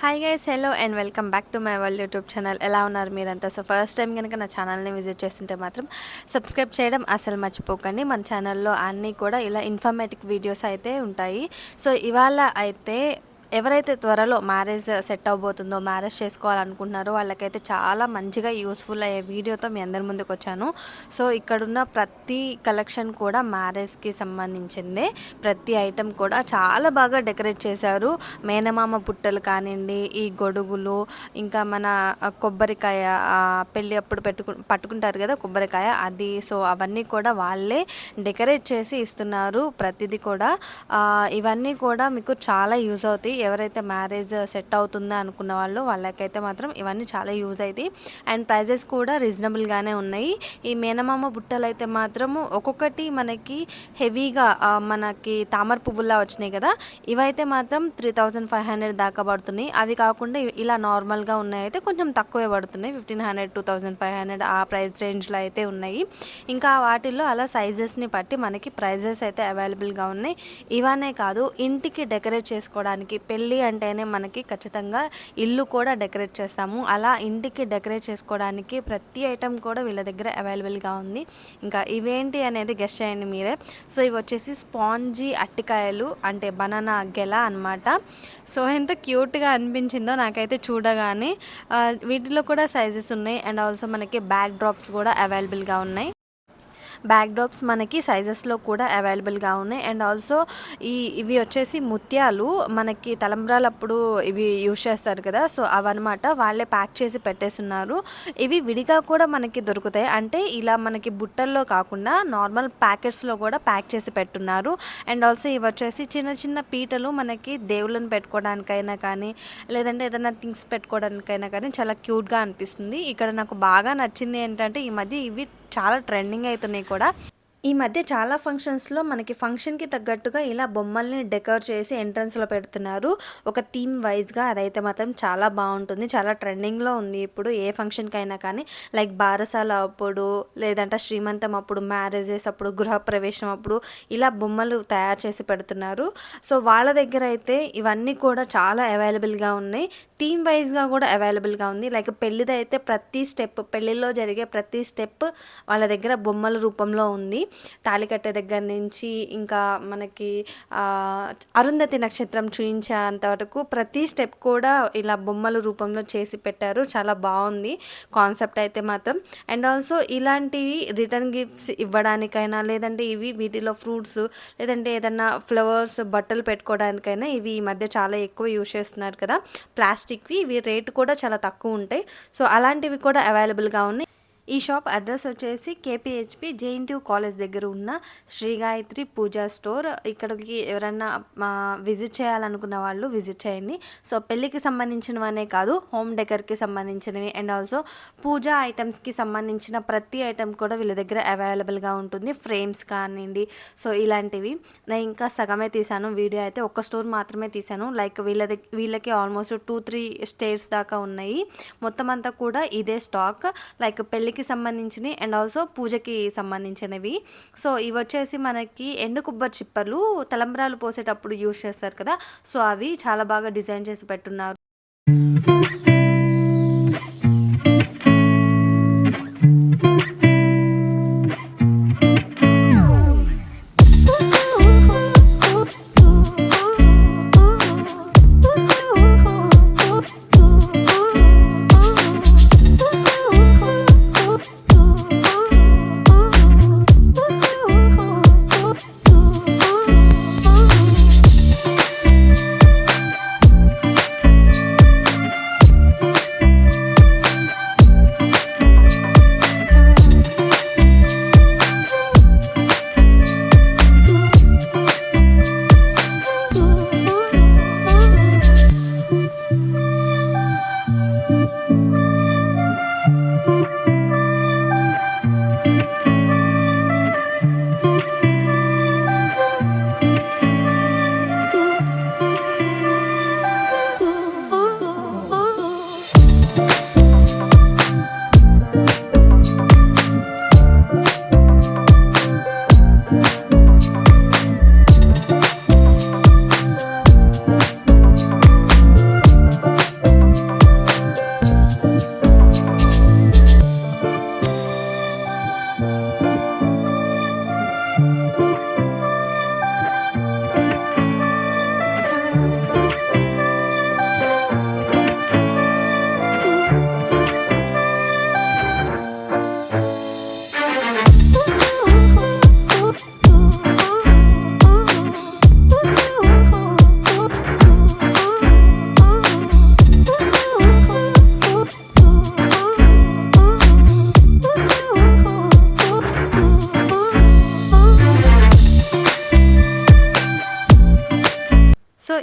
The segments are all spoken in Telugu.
Hi guys, hello and welcome back to my world YouTube channel. ఎలా ఉన్నారు మీరంతా? సో ఫస్ట్ టైం కనుక నా ఛానల్ని విజిట్ చేస్తుంటే మాత్రం సబ్స్క్రైబ్ చేయడం అసలు మర్చిపోకండి. మన ఛానల్లో అన్నీ కూడా ఇలా ఇన్ఫర్మేటివ్ వీడియోస్ అయితే ఉంటాయి. సో ఇవాళ అయితే ఎవరైతే త్వరలో మ్యారేజ్ సెట్ అవ్వబోతుందో, మ్యారేజ్ చేసుకోవాలనుకుంటున్నారో వాళ్ళకైతే చాలా మంచిగా యూస్ఫుల్ అయ్యే వీడియోతో మీ అందరి ముందుకు వచ్చాను. సో ఇక్కడున్న ప్రతి కలెక్షన్ కూడా మ్యారేజ్కి సంబంధించిందే. ప్రతి ఐటెం కూడా చాలా బాగా డెకరేట్ చేశారు. మేనమామ బుట్టలు కానివ్వండి, ఈ గొడుగులు, ఇంకా మన కొబ్బరికాయ పెళ్ళి అప్పుడు పట్టుకుంటారు కదా కొబ్బరికాయ, అది. సో అవన్నీ కూడా వాళ్ళే డెకరేట్ చేసి ఇస్తున్నారు ప్రతిదీ కూడా. ఇవన్నీ కూడా మీకు చాలా యూజ్ అవుతాయి. ఎవరైతే మ్యారేజ్ సెట్ అవుతుందా అనుకున్న వాళ్ళకైతే మాత్రం ఇవన్నీ చాలా యూజ్ అవుతాయి. అండ్ ప్రైజెస్ కూడా రీజనబుల్గానే ఉన్నాయి. ఈ మేనమామ బుట్టలు అయితే మాత్రము ఒక్కొక్కటి మనకి హెవీగా మనకి తామర పువ్వుల్లా వచ్చినాయి కదా, ఇవైతే మాత్రం 3500 దాకా పడుతున్నాయి. అవి కాకుండా ఇలా నార్మల్గా ఉన్నాయి అయితే కొంచెం తక్కువే పడుతున్నాయి. 1500, 2500 ఆ ప్రైస్ రేంజ్లో అయితే ఉన్నాయి. ఇంకా వాటిల్లో అలా సైజెస్ని బట్టి మనకి ప్రైజెస్ అయితే అవైలబుల్గా ఉన్నాయి. ఇవనే కాదు, ఇంటికి డెకరేట్ చేసుకోవడానికి, పెళ్ళి అంటేనే మనకి ఖచ్చితంగా ఇల్లు కూడా డెకరేట్ చేస్తాము. అలా ఇంటికి డెకరేట్ చేసుకోవడానికి ప్రతి ఐటెం కూడా వీళ్ళ దగ్గర అవైలబుల్గా ఉంది. ఇంకా ఇవేంటి అనేది గెస్ చేయండి మీరే. సో ఇవి వచ్చేసి స్పాంజీ అట్టికాయలు, అంటే బనానా గెల అనమాట. సో ఎంత క్యూట్గా అనిపించిందో నాకైతే చూడగానే. వీటిలో కూడా సైజెస్ ఉన్నాయి. అండ్ ఆల్సో మనకి బ్యాక్ డ్రాప్స్ కూడా అవైలబుల్గా ఉన్నాయి. బ్యాక్ డ్రాప్స్ మనకి సైజెస్లో కూడా అవైలబుల్గా ఉన్నాయి. అండ్ ఆల్సో ఇవి వచ్చేసి ముత్యాలు, మనకి తలంబ్రాలప్పుడు ఇవి యూజ్ చేస్తారు కదా, సో అవన్నమాట. వాళ్ళే ప్యాక్ చేసి పెట్టేస్తున్నారు. ఇవి విడిగా కూడా మనకి దొరుకుతాయి, అంటే ఇలా మనకి బుట్టల్లో కాకుండా నార్మల్ ప్యాకెట్స్లో కూడా ప్యాక్ చేసి పెట్టున్నారు. అండ్ ఆల్సో ఇవి వచ్చేసి చిన్న చిన్న పీటలు, మనకి దేవుళ్ళని పెట్టుకోవడానికైనా కానీ, లేదంటే ఏదైనా థింగ్స్ పెట్టుకోవడానికైనా కానీ చాలా క్యూట్గా అనిపిస్తుంది. ఇక్కడ నాకు బాగా నచ్చింది ఏంటంటే, ఈ మధ్య ఇవి చాలా ట్రెండింగ్ అవుతున్నాయి కూడా. ఈ మధ్య చాలా ఫంక్షన్స్లో మనకి ఫంక్షన్కి తగ్గట్టుగా ఇలా బొమ్మల్ని డెకర్ చేసి ఎంట్రన్స్లో పెడుతున్నారు, ఒక థీమ్ వైజ్గా. అదైతే మాత్రం చాలా బాగుంటుంది, చాలా ట్రెండింగ్లో ఉంది ఇప్పుడు. ఏ ఫంక్షన్కి అయినా కానీ, లైక్ బారసాల అప్పుడు, లేదంటే శ్రీమంతం అప్పుడు, మ్యారేజెస్ అప్పుడు, గృహప్రవేశం అప్పుడు ఇలా బొమ్మలు తయారు చేసి పెడుతున్నారు. సో వాళ్ళ దగ్గర అయితే ఇవన్నీ కూడా చాలా అవైలబుల్గా ఉన్నాయి. థీమ్ వైజ్గా కూడా అవైలబుల్గా ఉంది. లైక్ పెళ్ళిదైతే ప్రతి స్టెప్, పెళ్ళిలో జరిగే ప్రతి స్టెప్ వాళ్ళ దగ్గర బొమ్మల రూపంలో ఉంది. తాళి కట్టే దగ్గర నుంచి ఇంకా మనకి అరుంధతి నక్షత్రం చూయించేంత వరకు ప్రతి స్టెప్ కూడా ఇలా బొమ్మల రూపంలో చేసి పెట్టారు. చాలా బాగుంది కాన్సెప్ట్ అయితే మాత్రం. అండ్ ఆల్సో ఇలాంటివి రిటర్న్ గిఫ్ట్స్ ఇవ్వడానికైనా, లేదంటే వీటిలో ఫ్రూట్స్, లేదంటే ఏదన్నా ఫ్లవర్స్, బట్టలు పెట్టుకోవడానికైనా ఇవి ఈ మధ్య చాలా ఎక్కువ యూజ్ చేస్తున్నారు కదా ప్లాస్టిక్వి. ఇవి రేటు కూడా చాలా తక్కువ ఉంటాయి. సో అలాంటివి కూడా అవైలబుల్గా ఉన్నాయి. ఈ షాప్ అడ్రస్ వచ్చేసి కేపీహెచ్పి జేఎన్టీయూ కాలేజ్ దగ్గర ఉన్న శ్రీ గాయత్రి పూజా స్టోర్. ఇక్కడికి ఎవరన్నా విజిట్ చేయాలనుకున్న వాళ్ళు విజిట్ చేయండి. సో పెళ్ళికి సంబంధించినవనే కాదు, హోమ్ డెకర్కి సంబంధించినవి అండ్ ఆల్సో పూజా ఐటమ్స్కి సంబంధించిన ప్రతి ఐటమ్ కూడా వీళ్ళ దగ్గర అవైలబుల్గా ఉంటుంది. ఫ్రేమ్స్ కానివ్వండి, సో ఇలాంటివి. నేను ఇంకా సగమే తీసాను వీడియో అయితే, ఒక్క స్టోర్ మాత్రమే తీసాను. లైక్ వీళ్ళకి ఆల్మోస్ట్ 2-3 స్టేర్స్ దాకా ఉన్నాయి. మొత్తం అంతా కూడా ఇదే స్టాక్, లైక్ పెళ్ళికి సంబంధించినవి అండ్ ఆల్సో పూజకి సంబంధించినవి. సో ఇవి వచ్చేసి మనకి ఎండు కొబ్బరి చిప్పలు తలంబ్రాలు పోసేటప్పుడు యూజ్ చేస్తారు కదా, సో అవి చాలా బాగా డిజైన్ చేసి పెట్టున్నారు.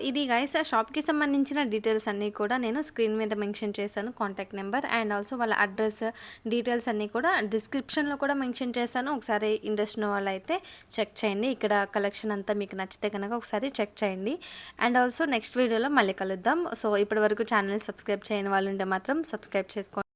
ఇది గైస్ ఆ షాప్‌కి సంబంధించిన డీటెయిల్స్ అన్నీ కూడా నేను స్క్రీన్ మీద మెన్షన్ చేశాను. కాంటాక్ట్ నెంబర్ అండ్ ఆల్సో వాళ్ళ అడ్రస్, డీటెయిల్స్ అన్నీ కూడా డిస్క్రిప్షన్‌లో కూడా మెన్షన్ చేశాను. ఒకసారి ఇంట్రెస్ట్ ఉన్న వాళ్ళైతే చెక్ చేయండి. ఇక్కడ కలెక్షన్ అంతా మీకు నచ్చితే గనక ఒకసారి చెక్ చేయండి. అండ్ ఆల్సో నెక్స్ట్ వీడియోలో మళ్ళీ కలుద్దాం. ఇప్పటివరకు ఛానల్‌ని సబ్స్క్రైబ్ చేయని వాళ్ళు ఉంటే మాత్రం సబ్స్క్రైబ్ చేసుకోండి.